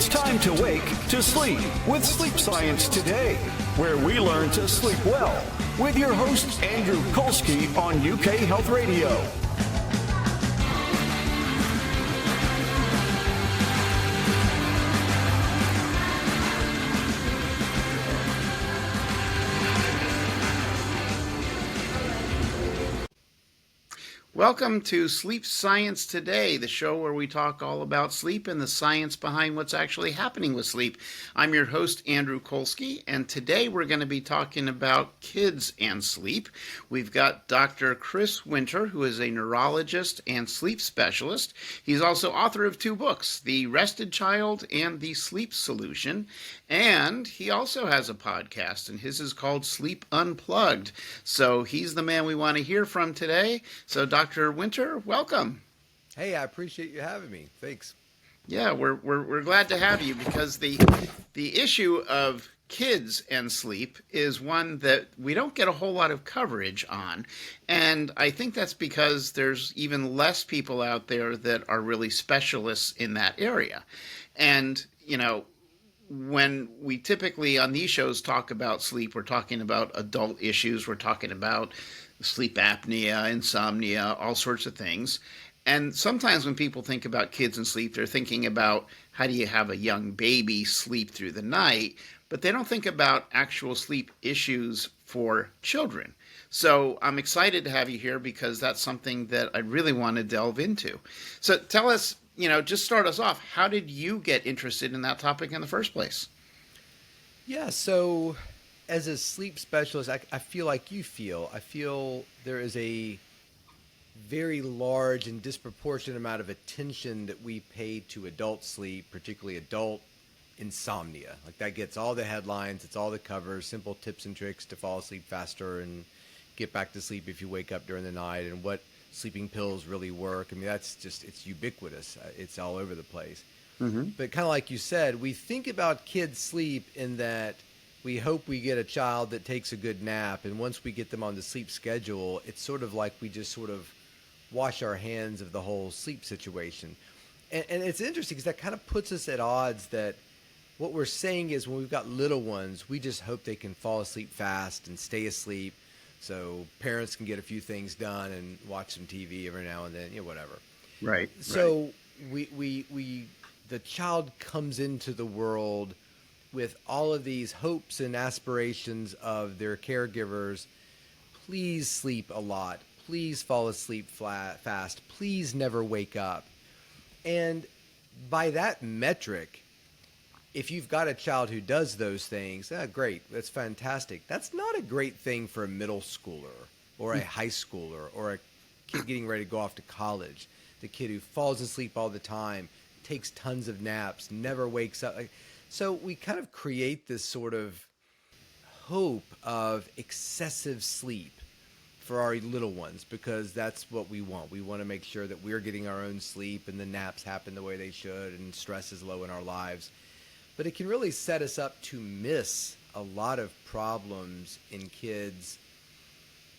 It's time to wake to sleep with Sleep Science Today, where we learn to sleep well with your host, Andrew Kolsky on UK Health Radio. Welcome to Sleep Science Today, the show where we talk all about sleep and the science behind what's actually happening with sleep. I'm your host, Andrew Kolsky, and today we're going to be talking about kids and sleep. We've got Dr. Chris Winter, who is a neurologist and sleep specialist. He's also author of 2 books, The Rested Child and The Sleep Solution, and he also has a podcast, and his is called Sleep Unplugged. So he's the man we want to hear from today. So Dr. Winter, welcome. Hey, I appreciate you having me. Thanks. Yeah, we're glad to have you because the issue of kids and sleep is one that we don't get a whole lot of coverage on. And I think that's because there's even less people out there that are really specialists in that area. And, you know, when we typically on these shows talk about sleep, we're talking about adult issues, we're talking about sleep apnea, insomnia, all sorts of things. And sometimes when people think about kids and sleep, they're thinking about how do you have a young baby sleep through the night, but they don't think about actual sleep issues for children. So I'm excited to have you here because that's something that I really want to delve into. So tell us, just start us off. How did you get interested in that topic in the first place? Yeah, so as a sleep specialist, I feel like you feel. I feel there is a very large and disproportionate amount of attention that we pay to adult sleep, particularly adult insomnia. Like that gets all the headlines, it's all the covers, simple tips and tricks to fall asleep faster and get back to sleep if you wake up during the night, and what sleeping pills really work. I mean, that's just, it's ubiquitous. It's all over the place. Mm-hmm. But kind of like you said, we think about kids' sleep in that we hope we get a child that takes a good nap, and once we get them on the sleep schedule, it's sort of like we just sort of wash our hands of the whole sleep situation. And it's interesting because that kind of puts us at odds that what we're saying is when we've got little ones, we just hope they can fall asleep fast and stay asleep so parents can get a few things done and watch some TV every now and then, whatever. Right. So we the child comes into the world with all of these hopes and aspirations of their caregivers. Please sleep a lot. Please fall asleep fast. Please never wake up. And by that metric, if you've got a child who does those things, great, that's fantastic. That's not a great thing for a middle schooler or a high schooler or a kid getting ready to go off to college. The kid who falls asleep all the time, takes tons of naps, never wakes up. So we kind of create this sort of hope of excessive sleep for our little ones because that's what we want. We want to make sure that we're getting our own sleep and the naps happen the way they should and stress is low in our lives. But it can really set us up to miss a lot of problems in kids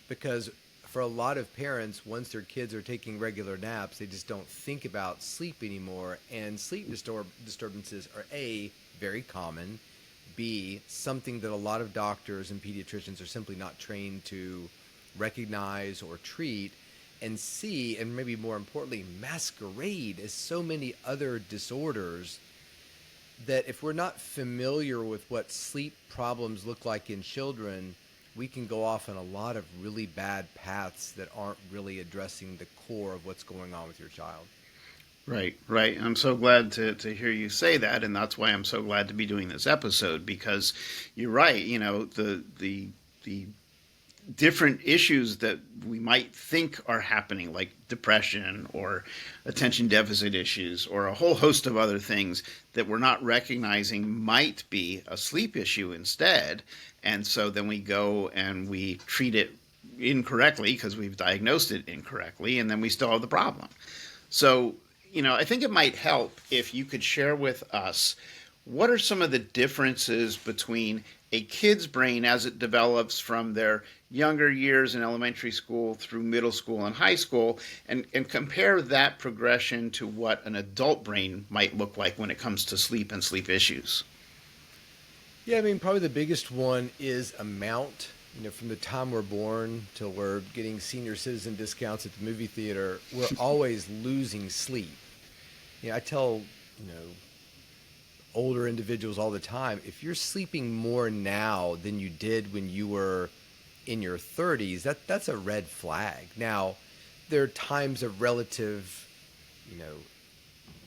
because for a lot of parents, once their kids are taking regular naps, they just don't think about sleep anymore. And sleep disturbances are A, very common, B, something that a lot of doctors and pediatricians are simply not trained to recognize or treat, and C, and maybe more importantly, masquerade as so many other disorders that if we're not familiar with what sleep problems look like in children, we can go off on a lot of really bad paths that aren't really addressing the core of what's going on with your child. Right. I'm so glad to hear you say that, and that's why I'm so glad to be doing this episode, because you're right, the different issues that we might think are happening, like depression or attention deficit issues or a whole host of other things that we're not recognizing might be a sleep issue instead. And so then we go and we treat it incorrectly because we've diagnosed it incorrectly, and then we still have the problem. So, I think it might help if you could share with us what are some of the differences between a kid's brain as it develops from their younger years in elementary school through middle school and high school, and compare that progression to what an adult brain might look like when it comes to sleep and sleep issues. Yeah, I mean, probably the biggest one is amount. From the time we're born till we're getting senior citizen discounts at the movie theater, we're always losing sleep. I tell, older individuals all the time, if you're sleeping more now than you did when you were in your 30s, that's a red flag. Now, there are times of relative,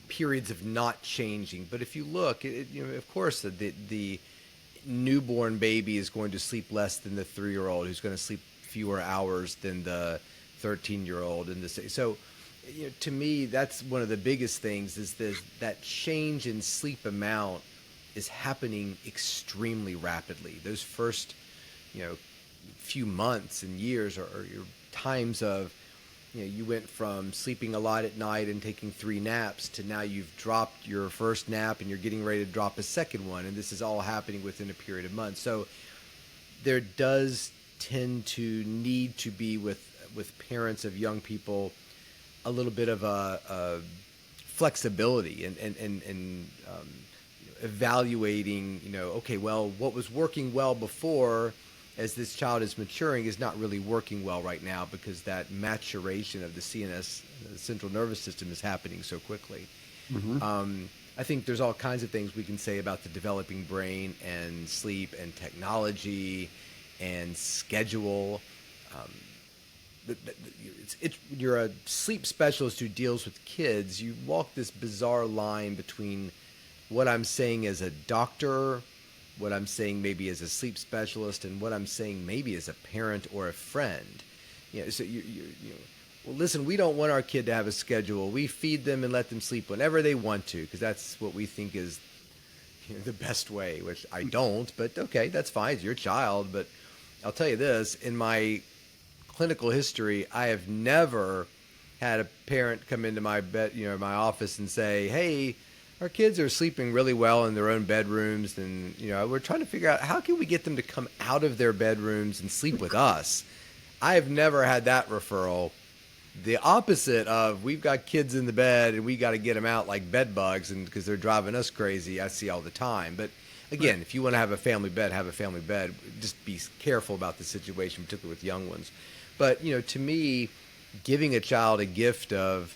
periods of not changing. But if you look, of course, the newborn baby is going to sleep less than the 3-year-old, who's going to sleep fewer hours than the 13-year-old. So, to me, that's one of the biggest things is that change in sleep amount is happening extremely rapidly. Those first, few months and years are your times of, you went from sleeping a lot at night and taking 3 naps to now you've dropped your first nap and you're getting ready to drop a second one. And this is all happening within a period of months. So there does tend to need to be with parents of young people a little bit of a flexibility and evaluating, okay, well, what was working well before as this child is maturing is not really working well right now because that maturation of the CNS, the central nervous system, is happening so quickly. Mm-hmm. I think there's all kinds of things we can say about the developing brain and sleep and technology and schedule. You're a sleep specialist who deals with kids. You walk this bizarre line between what I'm saying as a doctor, what I'm saying maybe as a sleep specialist, and what I'm saying maybe as a parent or a friend. So well, listen, we don't want our kid to have a schedule. We feed them and let them sleep whenever they want to, because that's what we think is the best way, which I don't, but okay, that's fine. It's your child. But I'll tell you this, in my clinical history, I have never had a parent come into my my office and say, hey, our kids are sleeping really well in their own bedrooms, and we're trying to figure out how can we get them to come out of their bedrooms and sleep with us. I have never had that referral. The opposite of we've got kids in the bed and we got to get them out like bed bugs, and because they're driving us crazy, I see all the time. But again, if you want to have a family bed, have a family bed. Just be careful about the situation, particularly with young ones. But to me, giving a child a gift of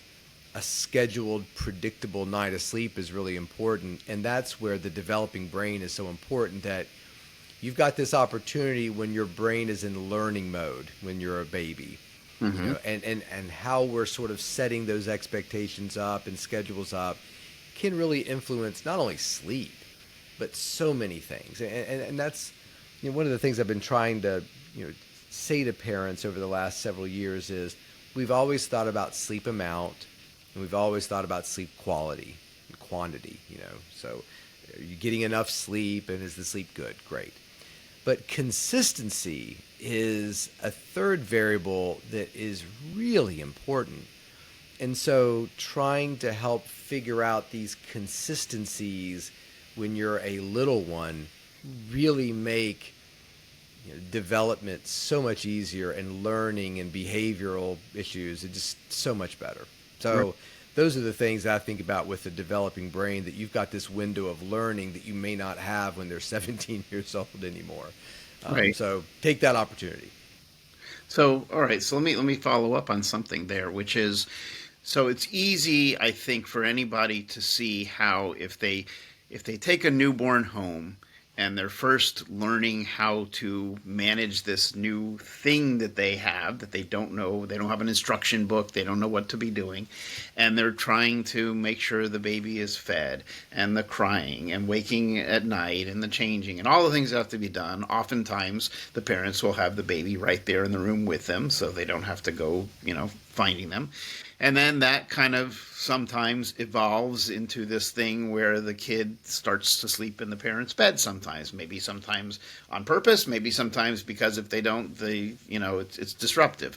a scheduled, predictable night of sleep is really important. And that's where the developing brain is so important, that you've got this opportunity when your brain is in learning mode, when you're a baby. Mm-hmm. And how we're sort of setting those expectations up and schedules up can really influence not only sleep, but so many things. And that's one of the things I've been trying to say to parents over the last several years is we've always thought about sleep amount, and we've always thought about sleep quality and quantity, So are you getting enough sleep, and is the sleep good? Great. But consistency is a third variable that is really important. And so trying to help figure out these consistencies when you're a little one really make development so much easier, and learning and behavioral issues are just so much better. So those are the things I think about with the developing brain, that you've got this window of learning that you may not have when they're 17 years old anymore. Right. So take that opportunity. So, all right. So let me follow up on something there, which is, so it's easy, I think, for anybody to see how if they take a newborn home and they're first learning how to manage this new thing that they have, that they don't know, they don't have an instruction book, they don't know what to be doing, and they're trying to make sure the baby is fed, and the crying, and waking at night, and the changing, and all the things that have to be done. Oftentimes, the parents will have the baby right there in the room with them, so they don't have to go, finding them. And then that kind of sometimes evolves into this thing where the kid starts to sleep in the parent's bed sometimes, maybe sometimes on purpose, maybe sometimes because if they don't, it's disruptive.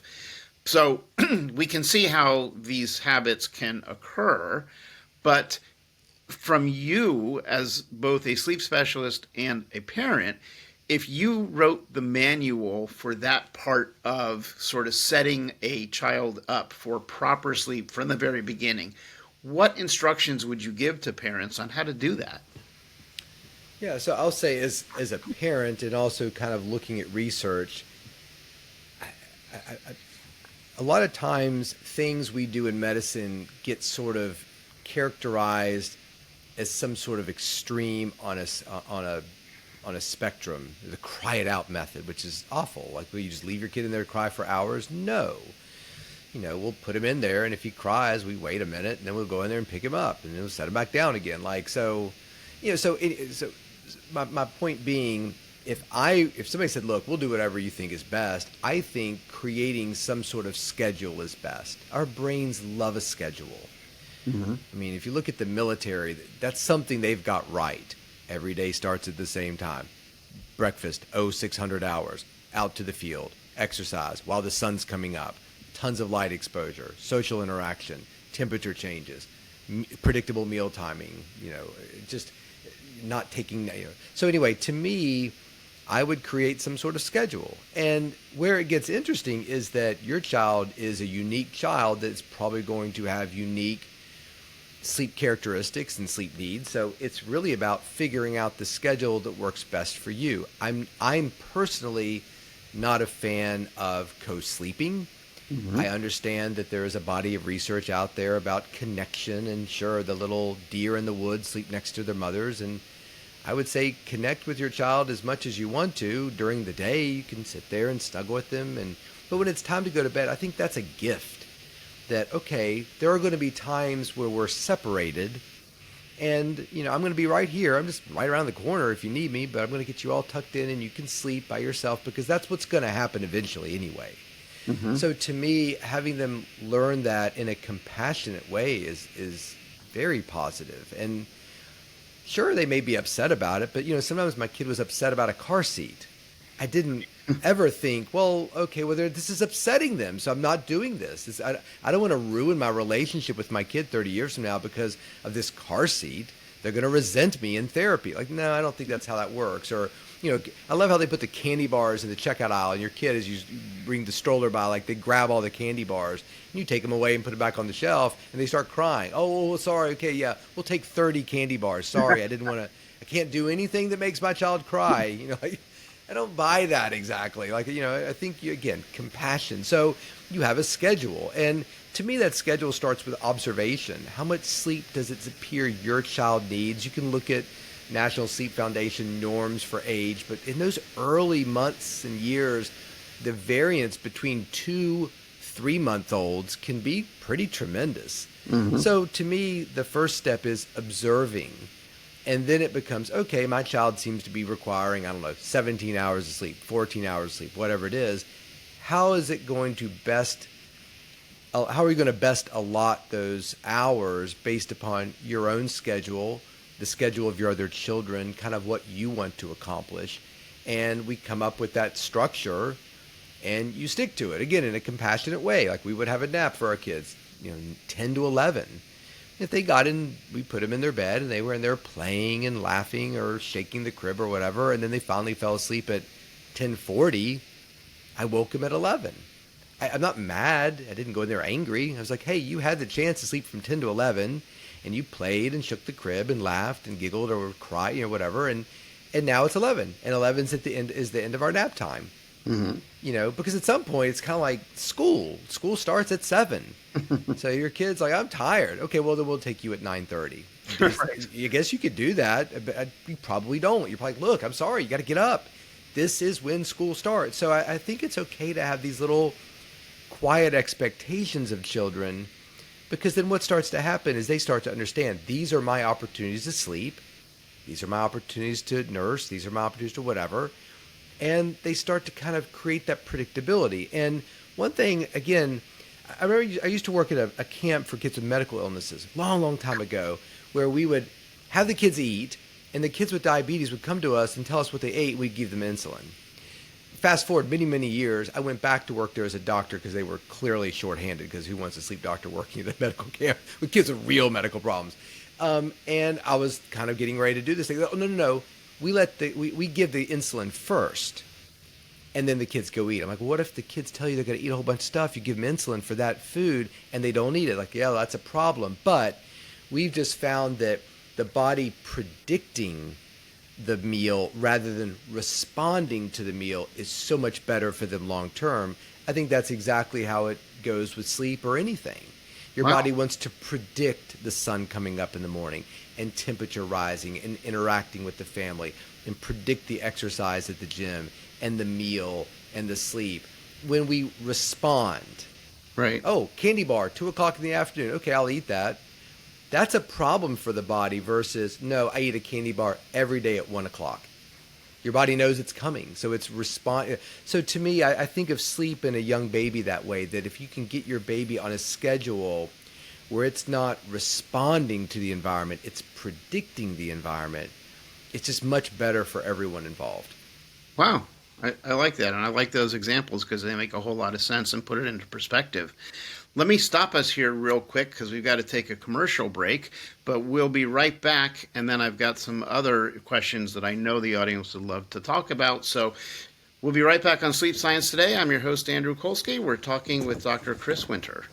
So we can see how these habits can occur, but from you as both a sleep specialist and a parent, if you wrote the manual for that part of sort of setting a child up for proper sleep from the very beginning, what instructions would you give to parents on how to do that? Yeah, so I'll say as a parent and also kind of looking at research, a lot of times things we do in medicine get sort of characterized as some sort of extreme on a spectrum, the cry it out method, which is awful. Like, will you just leave your kid in there to cry for hours? No. We'll put him in there, and if he cries, we wait a minute, and then we'll go in there and pick him up, and then we'll set him back down again. Like, so, so my point being, if somebody said, look, we'll do whatever you think is best, I think creating some sort of schedule is best. Our brains love a schedule. Mm-hmm. I mean, if you look at the military, that's something they've got right. Every day starts at the same time. Breakfast, 600 hours, out to the field, exercise while the sun's coming up, tons of light exposure, social interaction, temperature changes, predictable meal timing, just not taking. So anyway, to me, I would create some sort of schedule. And where it gets interesting is that your child is a unique child that's probably going to have unique sleep characteristics and sleep needs. So it's really about figuring out the schedule that works best for you. I'm personally not a fan of co-sleeping. Mm-hmm. I understand that there is a body of research out there about connection, and sure, the little deer in the woods sleep next to their mothers, and I would say connect with your child as much as you want to during the day. You can sit there and snuggle with them, but when it's time to go to bed, I think that's a gift. That, okay, there are going to be times where we're separated, and I'm going to be right here. I'm just right around the corner if you need me, but I'm going to get you all tucked in and you can sleep by yourself, because that's what's going to happen eventually anyway. Mm-hmm. So to me, having them learn that in a compassionate way is very positive. And sure, they may be upset about it, but sometimes my kid was upset about a car seat. I didn't ever think, well, okay, this is upsetting them, so I'm not doing this. I don't want to ruin my relationship with my kid 30 years from now because of this car seat. They're going to resent me in therapy. Like, no, I don't think that's how that works. Or, I love how they put the candy bars in the checkout aisle, and your kid, as you bring the stroller by, like, they grab all the candy bars, and you take them away and put it back on the shelf, and they start crying. Oh, sorry, okay, yeah, we'll take 30 candy bars. Sorry, I can't do anything that makes my child cry. I don't buy that exactly. Like, I think again, compassion. So you have a schedule. And to me, that schedule starts with observation. How much sleep does it appear your child needs? You can look at National Sleep Foundation norms for age, but in those early months and years, the variance between 2-3-month-olds can be pretty tremendous. Mm-hmm. So to me, the first step is observing. And then it becomes, okay, my child seems to be requiring, 17 hours of sleep, 14 hours of sleep, whatever it is. How are we going to best allot those hours based upon your own schedule, the schedule of your other children, kind of what you want to accomplish? And we come up with that structure, and you stick to it, again, in a compassionate way. Like we would have a nap for our kids, 10 to 11. If they got in, we put them in their bed, and they were in there playing and laughing or shaking the crib or whatever, and then they finally fell asleep at 10:40. I woke them at 11. I'm not mad. I didn't go in there angry. I was like, hey, you had the chance to sleep from 10 to 11, and you played and shook the crib and laughed and giggled or cried, whatever, and now it's 11, and 11's at the end is the end of our nap time. Mm-hmm. Because at some point it's kind of like school. School starts at 7. So your kid's like, I'm tired. Okay, well then we'll take you at 9:30. Right. I guess you could do that, but you probably don't. You're probably like, look, I'm sorry, you got to get up. This is when school starts. So I think it's okay to have these little quiet expectations of children, because then what starts to happen is they start to understand, these are my opportunities to sleep. These are my opportunities to nurse. These are my opportunities to whatever. And they start to kind of create that predictability. And one thing, again, I remember I used to work at a camp for kids with medical illnesses long, long time ago, where we would have the kids eat, and the kids with diabetes would come to us and tell us what they ate. We'd give them insulin. Fast forward many, many years, I went back to work there as a doctor because they were clearly shorthanded, because who wants a sleep doctor working at a medical camp with kids with real medical problems? And I was kind of getting ready to do this. They go, oh, no. we give the insulin first, and then the kids go eat. I'm like, well, what if the kids tell you they're going to eat a whole bunch of stuff? You give them insulin for that food, and they don't eat it. Like, yeah, that's a problem. But we've just found that the body predicting the meal rather than responding to the meal is so much better for them long term. I think that's exactly how it goes with sleep or anything. Your body wants to predict the sun coming up in the morning and temperature rising and interacting with the family and predict the exercise at the gym and the meal and the sleep. When we respond, Right. oh, candy bar, 2 o'clock in the afternoon. Okay, I'll eat that. That's a problem for the body versus, no, I eat a candy bar every day at 1 o'clock. Your body knows it's coming, so it's respond. So to me, I think of sleep in a young baby that way, that if you can get your baby on a schedule where it's not responding to the environment, it's predicting the environment, it's just much better for everyone involved. Wow. I like that, and I like those examples because they make a whole lot of sense and put it into perspective. Let me stop us here real quick because we've got to take a commercial break, but we'll be right back, and then I've got some other questions that I know the audience would love to talk about. So we'll be right back on Sleep Science Today. I'm your host, Andrew Kolsky. We're talking with Dr. Chris Winter.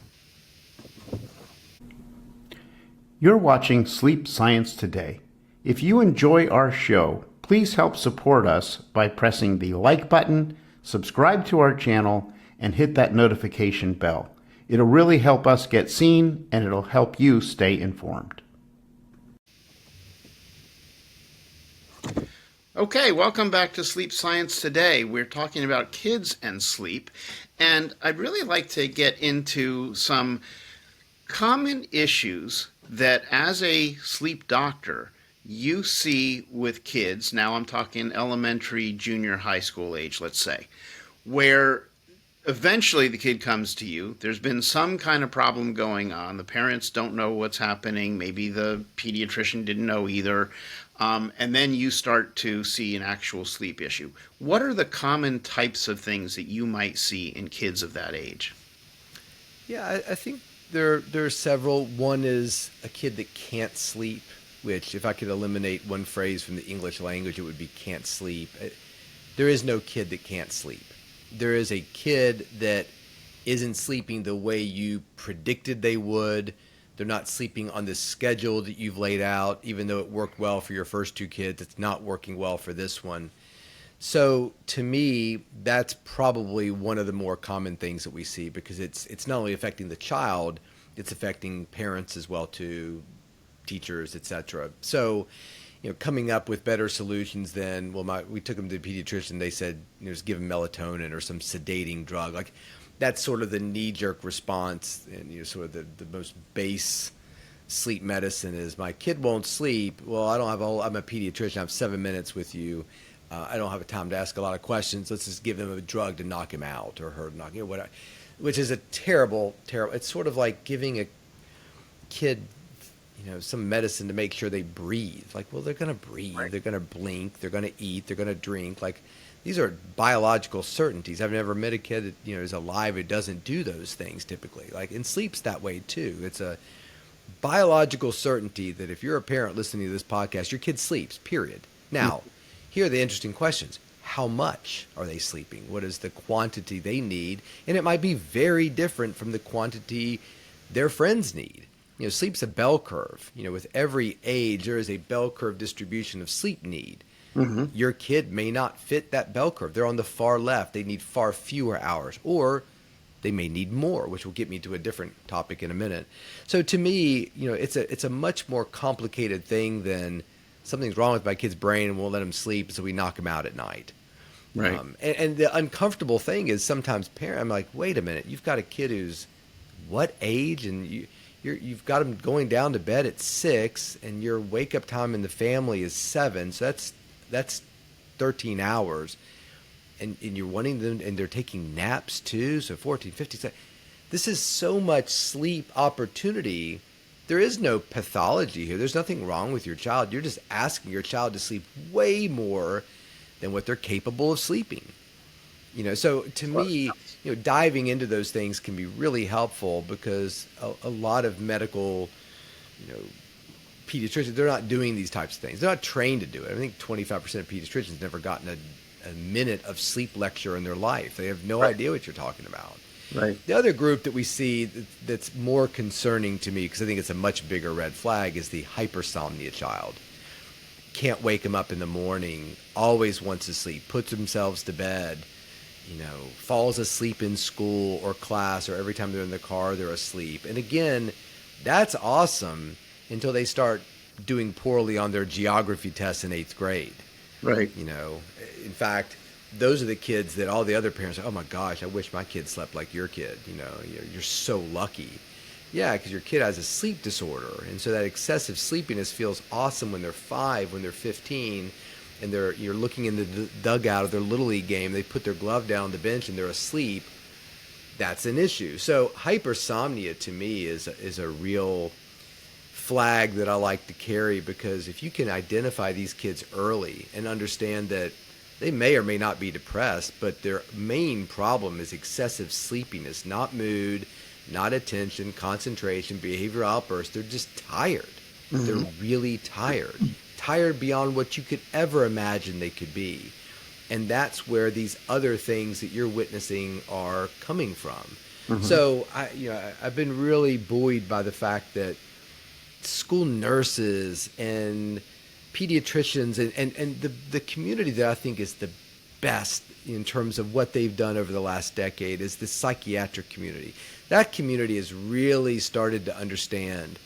You're watching Sleep Science Today. If you enjoy our show, please help support us by pressing the like button, subscribe to our channel, and hit that notification bell. It'll really help us get seen, and it'll help you stay informed. Okay, welcome back to Sleep Science Today. We're talking about kids and sleep, and I'd really like to get into some common issues that as a sleep doctor you see with kids. Now I'm talking elementary, junior, high school age, let's say, where eventually the kid comes to you. There's been some kind of problem going on. The parents don't know what's happening. Maybe the pediatrician didn't know either. And then you start to see an actual sleep issue. What are the common types of things that you might see in kids of that age? Yeah, I think there are several. One is a kid that can't sleep, which if I could eliminate one phrase from the English language, it would be can't sleep. There is no kid that can't sleep. There is a kid that isn't sleeping the way you predicted they would. They're not sleeping on the schedule that you've laid out, even though it worked well for your first two kids. It's not working well for this one. So to me, that's probably one of the more common things that we see, because it's not only affecting the child, it's affecting parents as well too, teachers, etc. So, coming up with better solutions than, we took him to the pediatrician. They said, just give him melatonin or some sedating drug. Like, that's sort of the knee-jerk response, and sort of the most base sleep medicine is, my kid won't sleep. Well, I'm a pediatrician. I have 7 minutes with you. I don't have time to ask a lot of questions. Let's just give him a drug to knock him out, or her to knock him out, which is a terrible. It's sort of like giving a kid some medicine to make sure they breathe. Like, well, they're going to breathe. Right. They're going to blink. They're going to eat. They're going to drink. Like, these are biological certainties. I've never met a kid that, is alive who doesn't do those things typically. Like, and sleep's that way too. It's a biological certainty that if you're a parent listening to this podcast, your kid sleeps, period. Now, here are the interesting questions. How much are they sleeping? What is the quantity they need? And it might be very different from the quantity their friends need. Sleep's a bell curve. With every age, there is a bell curve distribution of sleep need. Mm-hmm. Your kid may not fit that bell curve. They're on the far left. They need far fewer hours, or they may need more, which will get me to a different topic in a minute. So to me, it's a much more complicated thing than something's wrong with my kid's brain and won't let him sleep, so we knock him out at night. Right. And the uncomfortable thing is sometimes I'm like, wait a minute, you've got a kid who's what age, and you've got him going down to bed at 6, and your wake up time in the family is 7, so that's 13 hours, and you're wanting them, and they're taking naps too, so 14, 15. This is so much sleep opportunity. There is no pathology here. There's nothing wrong with your child. You're just asking your child to sleep way more than what they're capable of sleeping. So to me, diving into those things can be really helpful, because a lot of medical, pediatricians, they're not doing these types of things. They're not trained to do it. I think 25% of pediatricians never gotten a minute of sleep lecture in their life. They have no idea what you're talking about. Right. The other group that we see that's more concerning to me, because I think it's a much bigger red flag, is the hypersomnia child. Can't wake them up in the morning, always wants to sleep, puts themselves to bed, falls asleep in school or class, or every time they're in the car, they're asleep. And again, that's awesome until they start doing poorly on their geography tests in 8th grade. Right. In fact, those are the kids that all the other parents are, oh my gosh, I wish my kid slept like your kid. You're so lucky. Yeah, because your kid has a sleep disorder. And so that excessive sleepiness feels awesome when they're 5, when they're 15, and you're looking in the dugout of their Little League game. They put their glove down on the bench and they're asleep. That's an issue. So hypersomnia to me is a real flag that I like to carry, because if you can identify these kids early and understand that they may or may not be depressed, but their main problem is excessive sleepiness, not mood, not attention, concentration, behavioral outbursts. They're just tired. Mm-hmm. They're really tired. Tired beyond what you could ever imagine they could be. And that's where these other things that you're witnessing are coming from. Mm-hmm. So I've been really buoyed by the fact that school nurses and pediatricians and the community that I think is the best in terms of what they've done over the last decade is the psychiatric community. That community has really started to understand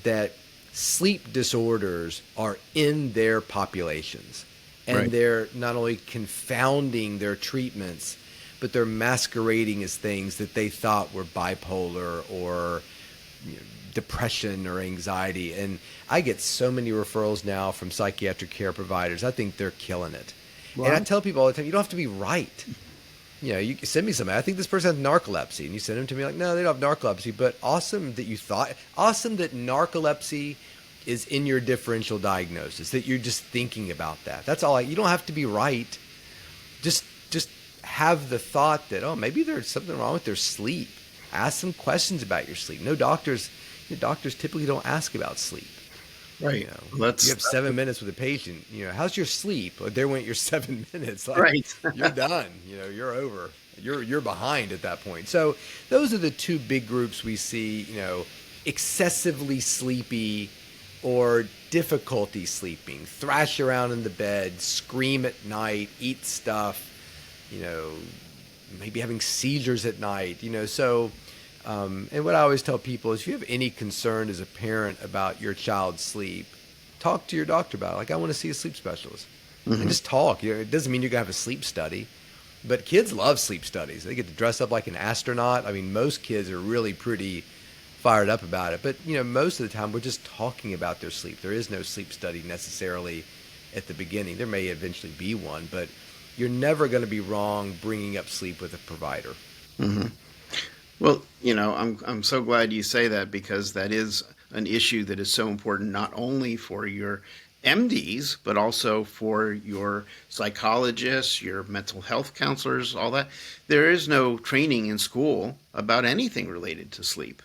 that sleep disorders are in their populations, and they're not only confounding their treatments, but they're masquerading as things that they thought were bipolar or depression or anxiety. And I get so many referrals now from psychiatric care providers. I think they're killing it. Wow. And I tell people all the time, you don't have to be right. You send me somebody, I think this person has narcolepsy, and you send them to me like, no, they don't have narcolepsy, but awesome that narcolepsy is in your differential diagnosis, that you're just thinking about that. That's all. You don't have to be right. Just have the thought that, oh, maybe there's something wrong with their sleep. Ask some questions about your sleep. Doctors typically don't ask about sleep. Right. You have 7 minutes with a patient. How's your sleep? Well, there went your 7 minutes. Right. You're done. You're over. You're behind at that point. So those are the two big groups we see. Excessively sleepy or difficulty sleeping, thrash around in the bed, scream at night, eat stuff. Maybe having seizures at night. And what I always tell people is, if you have any concern as a parent about your child's sleep, talk to your doctor about it. Like, I want to see a sleep specialist. Mm-hmm. And just talk. It doesn't mean you're going to have a sleep study, but kids love sleep studies. They get to dress up like an astronaut. I mean, most kids are really pretty fired up about it. But, most of the time we're just talking about their sleep. There is no sleep study necessarily at the beginning. There may eventually be one, but you're never going to be wrong bringing up sleep with a provider. Mm-hmm. Well, I'm so glad you say that, because that is an issue that is so important, not only for your MDs, but also for your psychologists, your mental health counselors, all that. There is no training in school about anything related to sleep.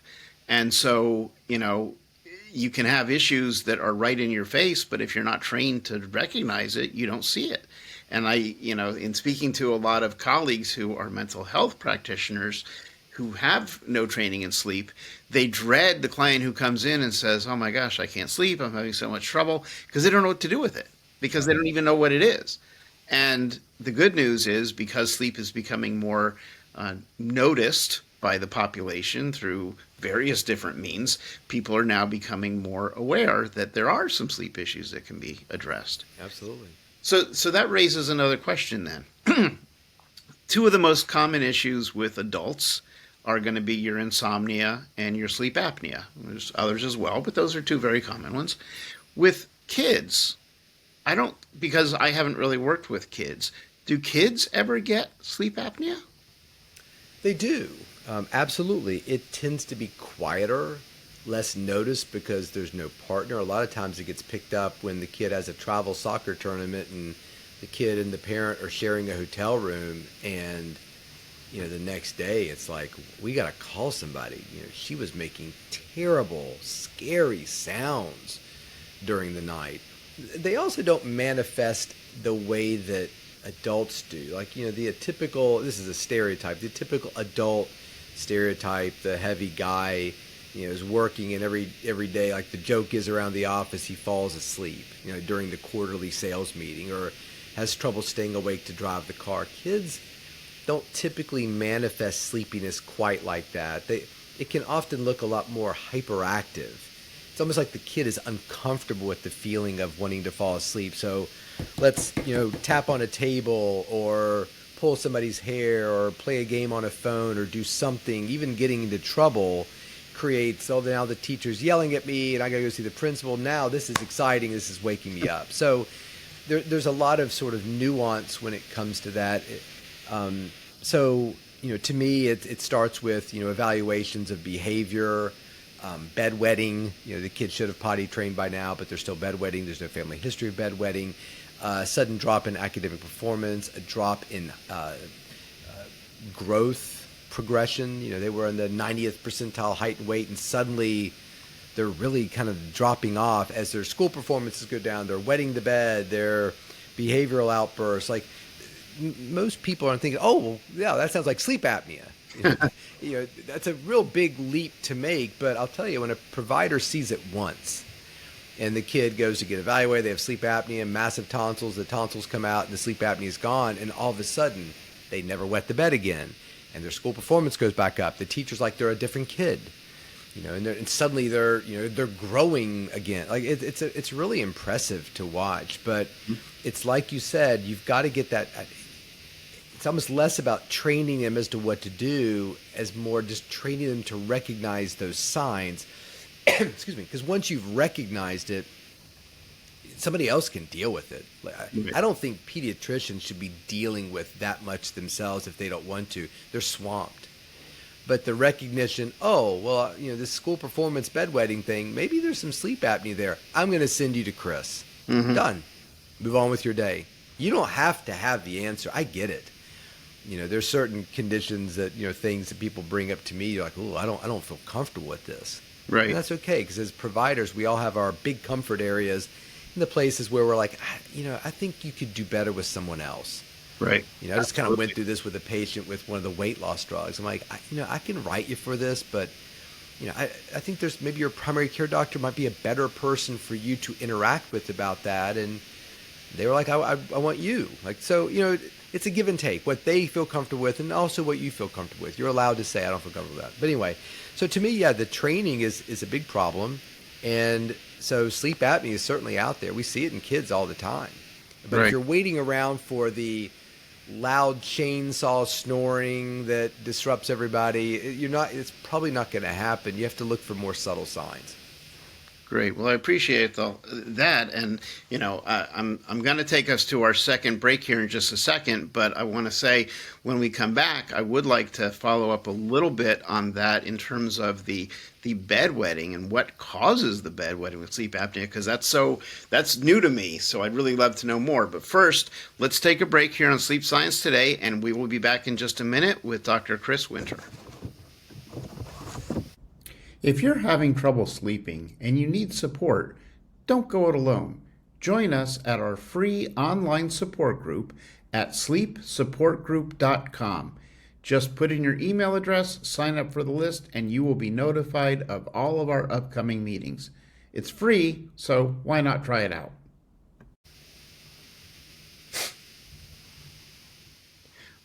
And so, you can have issues that are right in your face, but if you're not trained to recognize it, you don't see it. And in speaking to a lot of colleagues who are mental health practitioners, who have no training in sleep, they dread the client who comes in and says, oh my gosh, I can't sleep, I'm having so much trouble, because they don't know what to do with it, because they don't even know what it is. And the good news is, because sleep is becoming more noticed by the population through various different means, people are now becoming more aware that there are some sleep issues that can be addressed. Absolutely. So that raises another question then. Two of the most common issues with adults are going to be your insomnia and your sleep apnea. There's others as well, but those are two very common ones. With kids, because I haven't really worked with kids, do kids ever get sleep apnea? They do. Absolutely. It tends to be quieter, less noticed, because there's no partner. A lot of times it gets picked up when the kid has a travel soccer tournament and the kid and the parent are sharing a hotel room, and the next day it's like, we got to call somebody. She was making terrible, scary sounds. during the night. They also don't manifest the way that adults do. Like, this is a stereotype, the typical adult stereotype, the heavy guy, is working, and every day, like the joke is around the office, he falls asleep, during the quarterly sales meeting, or has trouble staying awake to drive the car. Kids don't typically manifest sleepiness quite like that. It can often look a lot more hyperactive. It's almost like the kid is uncomfortable with the feeling of wanting to fall asleep. So let's, tap on a table or pull somebody's hair or play a game on a phone or do something, even getting into trouble creates, now the teacher's yelling at me and I gotta go see the principal. Now this is exciting. This is waking me up. So there's a lot of sort of nuance when it comes to that. To me, it starts with, evaluations of behavior, bedwetting. The kids should have potty trained by now, but they're still bedwetting. There's no family history of bedwetting. Sudden drop in academic performance, a drop in growth progression. They were in the 90th percentile height and weight, and suddenly they're really kind of dropping off as their school performances go down. They're wetting the bed, their behavioral outbursts. Like, most people aren't thinking, oh, well, yeah, that sounds like sleep apnea. That's a real big leap to make. But I'll tell you, when a provider sees it once and the kid goes to get evaluated, they have sleep apnea, massive tonsils, the tonsils come out and the sleep apnea is gone, and all of a sudden they never wet the bed again, and their school performance goes back up. The teacher's like they're a different kid, and suddenly they're growing again. Like, it's really impressive to watch. But it's like you said, you've got to get that. It's almost less about training them as to what to do, as more just training them to recognize those signs. Excuse me, because once you've recognized it, somebody else can deal with it. I don't think pediatricians should be dealing with that much themselves if they don't want to. They're swamped. But the recognition, this school performance bedwetting thing, maybe there's some sleep apnea there. I'm going to send you to Chris. Done. Move on with your day. You don't have to have the answer. I get it. There's certain conditions that, things that people bring up to me, you're like, I don't feel comfortable with this. Right. And that's okay, because as providers, we all have our big comfort areas in the places where we're like, I think you could do better with someone else. Right. I just kind of went through this with a patient with one of the weight loss drugs. I'm like, I can write you for this, but, I think there's maybe your primary care doctor might be a better person for you to interact with about that. And they were like, I want you. Like, so, it's a give and take, what they feel comfortable with and also what you feel comfortable with. You're allowed to say, I don't feel comfortable with that. But anyway, so to me, the training is a big problem. And so sleep apnea is certainly out there. We see it in kids all the time. But if you're waiting around for the loud chainsaw snoring that disrupts everybody, it's probably not going to happen. You have to look for more subtle signs. Great. Well, I appreciate that. And, I'm going to take us to our second break here in just a second. But I want to say when we come back, I would like to follow up a little bit on that in terms of the bedwetting and what causes the bedwetting with sleep apnea, because that's new to me. So I'd really love to know more. But first, let's take a break here on Sleep Science Today, and we will be back in just a minute with Dr. Chris Winter. If you're having trouble sleeping and you need support, don't go it alone. Join us at our free online support group at sleepsupportgroup.com. Just put in your email address, sign up for the list, and you will be notified of all of our upcoming meetings. It's free, so why not try it out?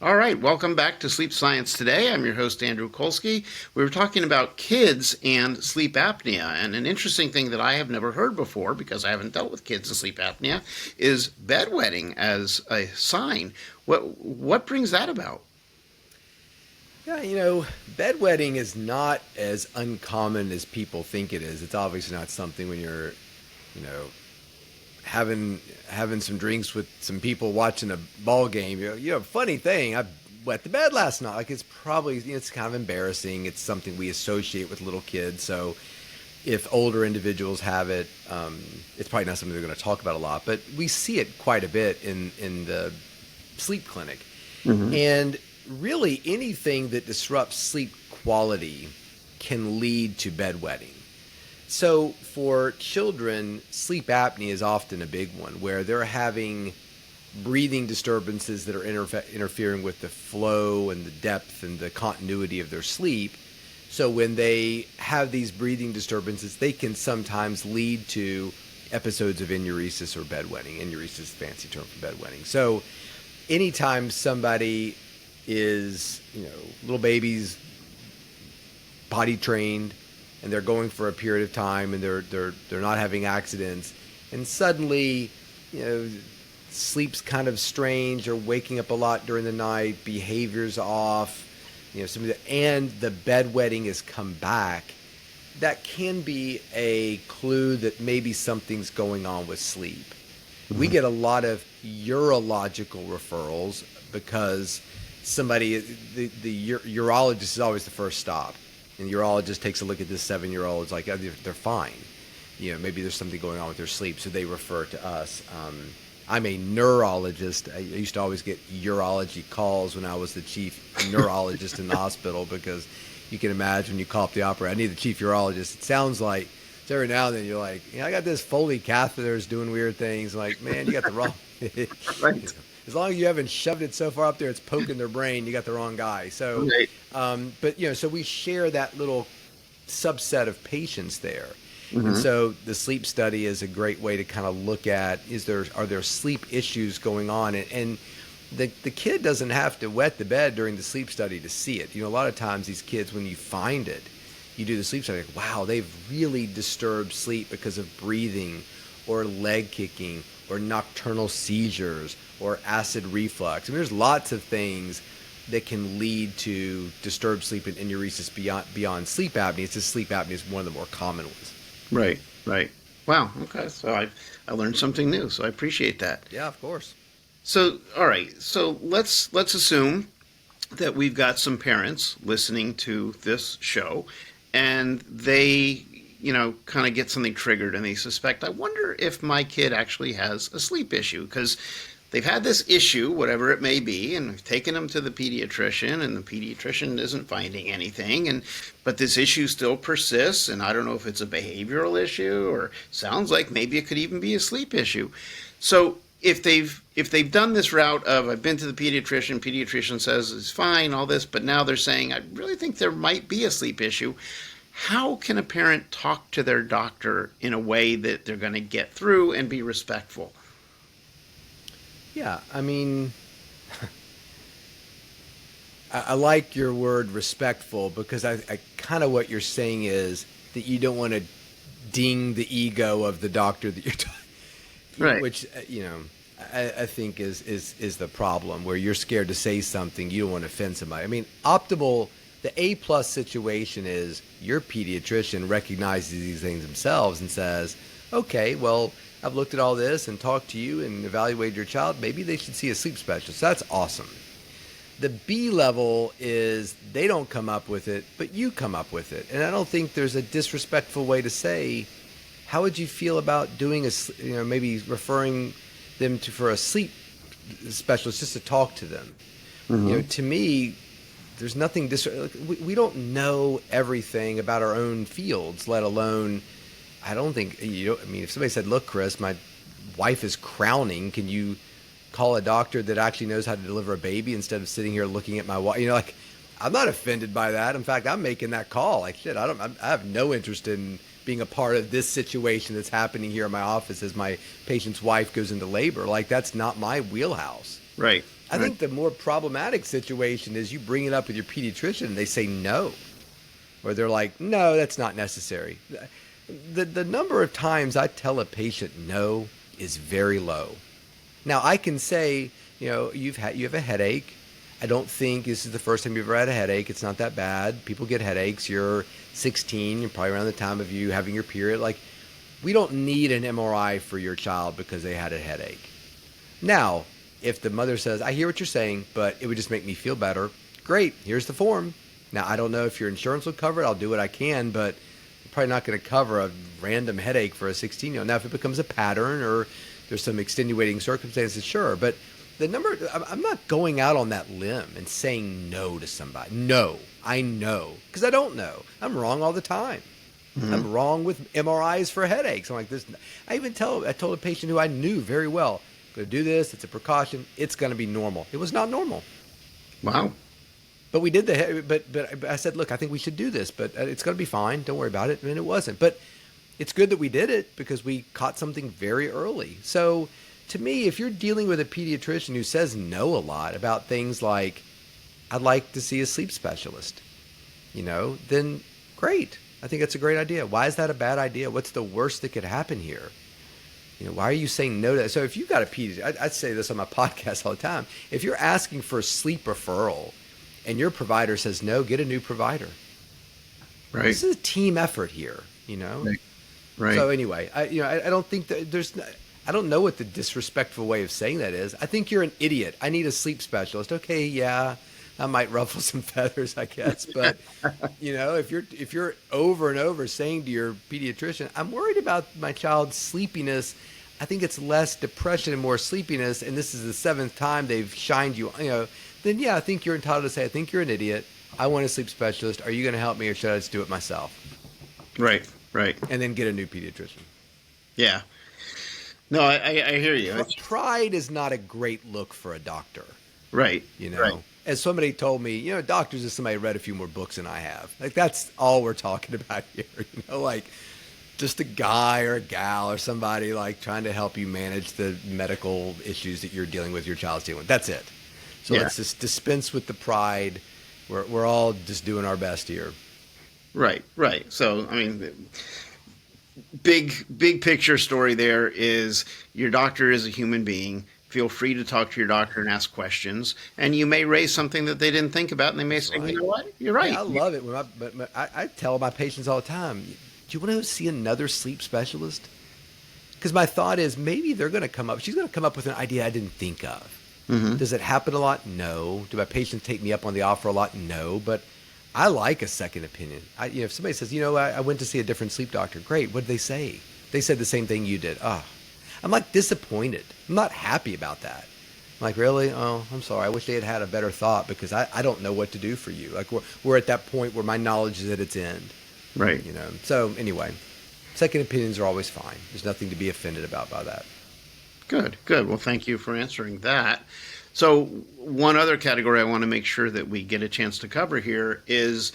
All right, welcome back to Sleep Science Today. I'm your host, Andrew Kolsky. We were talking about kids and sleep apnea, and an interesting thing that I have never heard before, because I haven't dealt with kids and sleep apnea, is bedwetting as a sign. What brings that about? Yeah, bedwetting is not as uncommon as people think it is. It's obviously not something when you're, having some drinks with some people watching a ball game. Funny thing, I wet the bed last night. Like, it's probably, it's kind of embarrassing. It's something we associate with little kids. So if older individuals have it, it's probably not something they're going to talk about a lot, but we see it quite a bit in the sleep clinic. Mm-hmm. And really anything that disrupts sleep quality can lead to bedwetting. So for children, sleep apnea is often a big one where they're having breathing disturbances that are interfering with the flow and the depth and the continuity of their sleep. So when they have these breathing disturbances, they can sometimes lead to episodes of enuresis or bedwetting. Enuresis is a fancy term for bedwetting. So anytime somebody is, little babies, potty trained, and they're going for a period of time and they're not having accidents, and suddenly, sleep's kind of strange, or waking up a lot during the night, behavior's off, and the bedwetting has come back, that can be a clue that maybe something's going on with sleep. We get a lot of urological referrals because the urologist is always the first stop. And the urologist takes a look at this 7-year-old. It's like, oh, they're fine. Maybe there's something going on with their sleep, so they refer to us. I'm a neurologist. I used to always get urology calls when I was the chief neurologist in the hospital, because you can imagine when you call up the operator, I need the chief urologist. It sounds like, so every now and then you're like, I got this Foley catheter's doing weird things. Like, man, you got the wrong. Right. As long as you haven't shoved it so far up there, it's poking their brain, you got the wrong guy. So, right. But so we share that little subset of patients there. And so the sleep study is a great way to kind of look at, are there sleep issues going on? And the kid doesn't have to wet the bed during the sleep study to see it. A lot of times these kids, when you find it, you do the sleep study, like, wow, they've really disturbed sleep because of breathing or leg kicking or nocturnal seizures or acid reflux. I mean, there's lots of things that can lead to disturbed sleep and enuresis beyond sleep apnea. It's just sleep apnea is one of the more common ones. Right. Wow. Okay. So I learned something new. So I appreciate that. Yeah, of course. So, all right. So let's assume that we've got some parents listening to this show, and they, kind of get something triggered, and they suspect, I wonder if my kid actually has a sleep issue, because they've had this issue, whatever it may be, and we've taken them to the pediatrician, and the pediatrician isn't finding anything, but this issue still persists, and I don't know if it's a behavioral issue, or sounds like maybe it could even be a sleep issue. So if they've done this route of, I've been to the pediatrician says it's fine, all this, but now they're saying, I really think there might be a sleep issue, how can a parent talk to their doctor in a way that they're going to get through and be respectful? Yeah, I mean, I like your word respectful, because I kind of what you're saying is that you don't want to ding the ego of the doctor that you're talking, right? Which I think is the problem, where you're scared to say something, you don't want to offend somebody. I mean, the A+ situation is your pediatrician recognizes these things themselves and says, okay, well, I've looked at all this and talked to you and evaluated your child. Maybe they should see a sleep specialist. That's awesome. The B level is they don't come up with it, but you come up with it. And I don't think there's a disrespectful way to say, how would you feel about doing maybe referring them for a sleep specialist just to talk to them? To me, there's nothing we don't know everything about our own fields, let alone, I don't think, if somebody said, look, Chris, my wife is crowning, can you call a doctor that actually knows how to deliver a baby instead of sitting here looking at my wife? I'm not offended by that. In fact, I'm making that call. Like, shit, I have no interest in being a part of this situation that's happening here in my office as my patient's wife goes into labor. Like, that's not my wheelhouse. Right. I think the more problematic situation is you bring it up with your pediatrician and they say no. Or they're like, no, that's not necessary. The number of times I tell a patient no is very low. Now, I can say, you have a headache. I don't think this is the first time you've ever had a headache. It's not that bad. People get headaches. You're 16. You're probably around the time of you having your period. Like, we don't need an MRI for your child because they had a headache. Now, if the mother says, I hear what you're saying, but it would just make me feel better, great, here's the form. Now, I don't know if your insurance will cover it. I'll do what I can, but I'm probably not going to cover a random headache for a 16-year-old. Now, if it becomes a pattern or there's some extenuating circumstances, sure. But I'm not going out on that limb and saying no to somebody. No, I know, because I don't know. I'm wrong all the time. I'm wrong with MRIs for headaches. I'm like this. I told a patient who I knew very well, going to do this. It's a precaution. It's going to be normal. It was not normal. Wow. But we did but I said, look, I think we should do this, but it's going to be fine. Don't worry about it. And it wasn't. But it's good that we did it because we caught something very early. So to me, if you're dealing with a pediatrician who says no a lot about things like, I'd like to see a sleep specialist, then great. I think that's a great idea. Why is that a bad idea? What's the worst that could happen here? Why are you saying no to that? So if you've got a pediatrician, I say this on my podcast all the time. If you're asking for a sleep referral and your provider says no, get a new provider. Right. This is a team effort here, Right. So anyway, I don't think that I don't know what the disrespectful way of saying that is. I think you're an idiot. I need a sleep specialist. Okay, yeah, I might ruffle some feathers, I guess. But if you're over and over saying to your pediatrician, I'm worried about my child's sleepiness. I think it's less depression and more sleepiness, and this is the 7th time they've shined you, then yeah, I think you're entitled to say, I think you're an idiot. I want a sleep specialist. Are you going to help me, or should I just do it myself? Right. And then get a new pediatrician. Yeah. No, I hear you. Pride is not a great look for a doctor. Right. Right. As somebody told me, doctors is somebody who read a few more books than I have. Like, that's all we're talking about here. Like just a guy or a gal or somebody like trying to help you manage the medical issues that you're dealing with, your child's dealing with. That's it. So let's just dispense with the pride. We're all just doing our best here. Right. So, I mean, big picture story there is your doctor is a human being. Feel free to talk to your doctor and ask questions, and you may raise something that they didn't think about, and they may say, You know what? You're right. Yeah, I love it. I tell my patients all the time, do you want to see another sleep specialist? Because my thought is maybe they're going to come up. She's going to come up with an idea I didn't think of. Mm-hmm. Does it happen a lot? No. Do my patients take me up on the offer a lot? No. But I like a second opinion. If somebody says, I went to see a different sleep doctor, great. What did they say? They said the same thing you did. I'm like disappointed. I'm not happy about that. I'm like, really? Oh, I'm sorry. I wish they had a better thought because I don't know what to do for you. Like we're at that point where my knowledge is at its end. Right. So anyway, second opinions are always fine. There's nothing to be offended about by that. Good. Well, thank you for answering that. So one other category I want to make sure that we get a chance to cover here is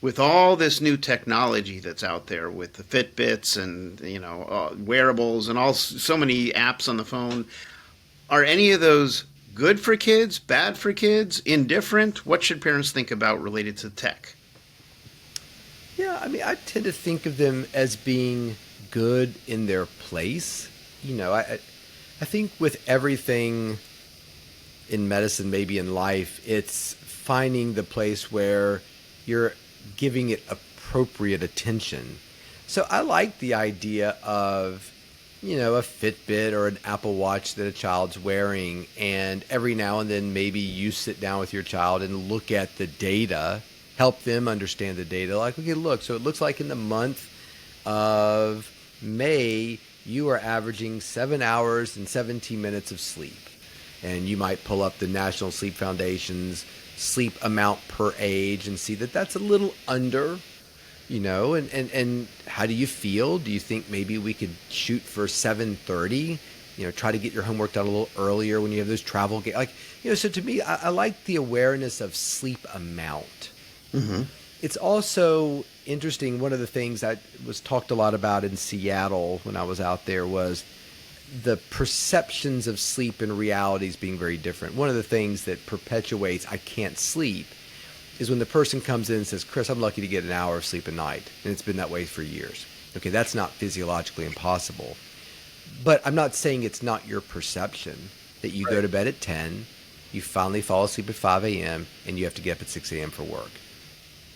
with all this new technology that's out there with the Fitbits and, wearables and so many apps on the phone, are any of those good for kids, bad for kids, indifferent? What should parents think about related to tech? Yeah, I mean, I tend to think of them as being good in their place. I think with everything in medicine, maybe in life, it's finding the place where you're giving it appropriate attention. So I like the idea of, a Fitbit or an Apple Watch that a child's wearing, and every now and then maybe you sit down with your child and look at the data, help them understand the data. Like, okay, look, so it looks like in the month of May, you are averaging 7 hours and 17 minutes of sleep. And you might pull up the National Sleep Foundation's sleep amount per age and see that that's a little under, and how do you feel? Do you think maybe we could shoot for 7:30? Try to get your homework done a little earlier when you have those travel so to me, I like the awareness of sleep amount. Mm-hmm. It's also interesting. One of the things that was talked a lot about in Seattle when I was out there was the perceptions of sleep and realities being very different. One of the things that perpetuates I can't sleep is when the person comes in and says, Chris, I'm lucky to get an hour of sleep a night, and it's been that way for years. Okay, that's not physiologically impossible. But I'm not saying it's not your perception that you go to bed at 10, you finally fall asleep at 5 a.m., and you have to get up at 6 a.m. for work.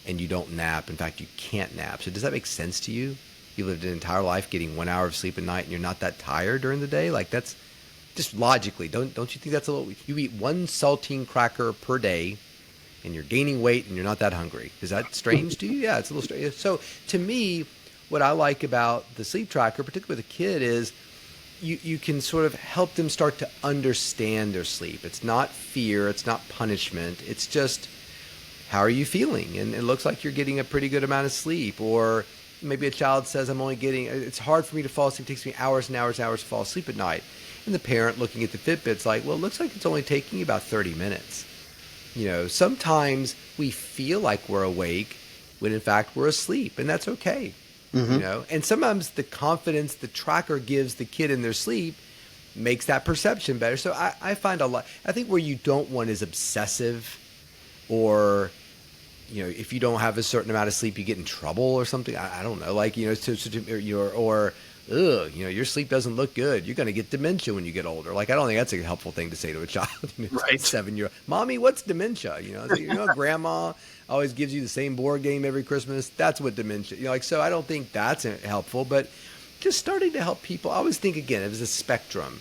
And you don't nap. In fact, you can't nap. So does that make sense to you? You lived an entire life getting 1 hour of sleep a night, and you're not that tired during the day? Like, that's just logically. Don't you think that's a little... You eat one saltine cracker per day, and you're gaining weight, and you're not that hungry. Is that strange to you? Yeah, it's a little strange. So to me, what I like about the sleep tracker, particularly with a kid, is you can sort of help them start to understand their sleep. It's not fear. It's not punishment. It's just, how are you feeling? And it looks like you're getting a pretty good amount of sleep. Or maybe a child says, it's hard for me to fall asleep. It takes me hours and hours and hours to fall asleep at night. And the parent looking at the Fitbit's like, well, it looks like it's only taking about 30 minutes. Sometimes we feel like we're awake when in fact we're asleep, and that's okay. And sometimes the confidence the tracker gives the kid in their sleep makes that perception better. So I find I think where you don't want is obsessive, or if you don't have a certain amount of sleep, you get in trouble or something. I don't know, like your sleep doesn't look good. You're going to get dementia when you get older. Like, I don't think that's a helpful thing to say to a child. Right. 7-year-old, Mommy, what's dementia? Grandma always gives you the same board game every Christmas. That's what dementia. So I don't think that's helpful. But just starting to help people. I always think, again, it was a spectrum.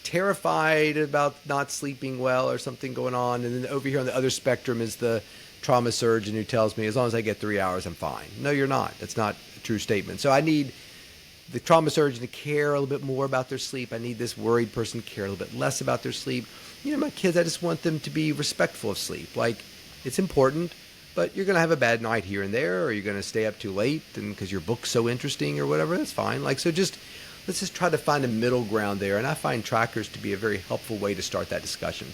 Terrified about not sleeping well or something going on, and then over here on the other spectrum is the trauma surgeon who tells me as long as I get 3 hours, I'm fine. No, you're not. That's not a true statement. So I need the trauma surgeon to care a little bit more about their sleep. I need this worried person to care a little bit less about their sleep. My kids, I just want them to be respectful of sleep. Like, it's important, but you're going to have a bad night here and there, or you're going to stay up too late and because your book's so interesting or whatever. That's fine. Let's just try to find a middle ground there. And I find trackers to be a very helpful way to start that discussion.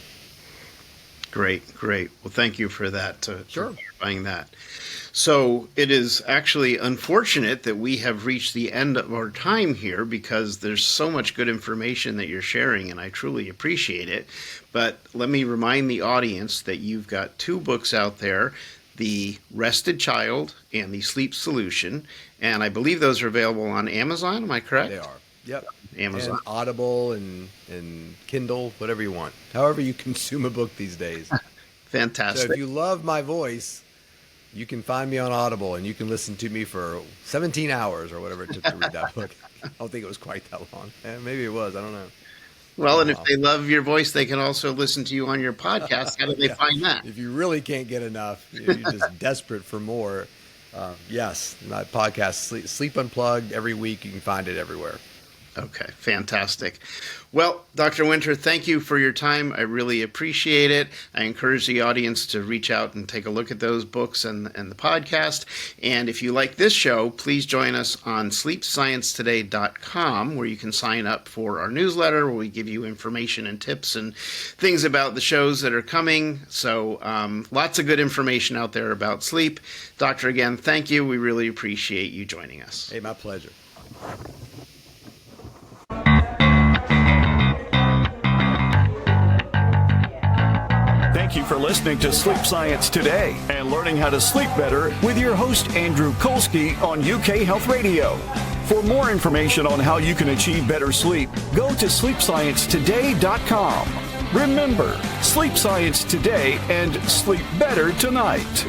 Great. Well, thank you for that, Sure. for clarifying that. So it is actually unfortunate that we have reached the end of our time here, because there's so much good information that you're sharing, and I truly appreciate it. But let me remind the audience that you've got 2 books out there, The Rested Child and The Sleep Solution, and I believe those are available on Amazon. Am I correct? They are. Yep. Amazon. And Audible and Kindle, whatever you want. However you consume a book these days. Fantastic. So if you love my voice, you can find me on Audible, and you can listen to me for 17 hours or whatever it took to read that book. I don't think it was quite that long. Maybe it was. I don't know. Well, and if they love your voice, they can also listen to you on your podcast. How do they find that? If you really can't get enough, you're just desperate for more. Yes, my podcast, Sleep Unplugged, every week. You can find it everywhere. Okay, fantastic. Well, Dr. Winter, thank you for your time. I really appreciate it. I encourage the audience to reach out and take a look at those books and the podcast. And if you like this show, please join us on sleepsciencetoday.com, where you can sign up for our newsletter, where we give you information and tips and things about the shows that are coming. So lots of good information out there about sleep. Doctor, again, thank you. We really appreciate you joining us. Hey, my pleasure. Thank you for listening to Sleep Science Today and learning how to sleep better with your host, Andrew Kolsky, on UK Health Radio. For more information on how you can achieve better sleep, go to sleepsciencetoday.com. Remember, sleep science today and sleep better tonight.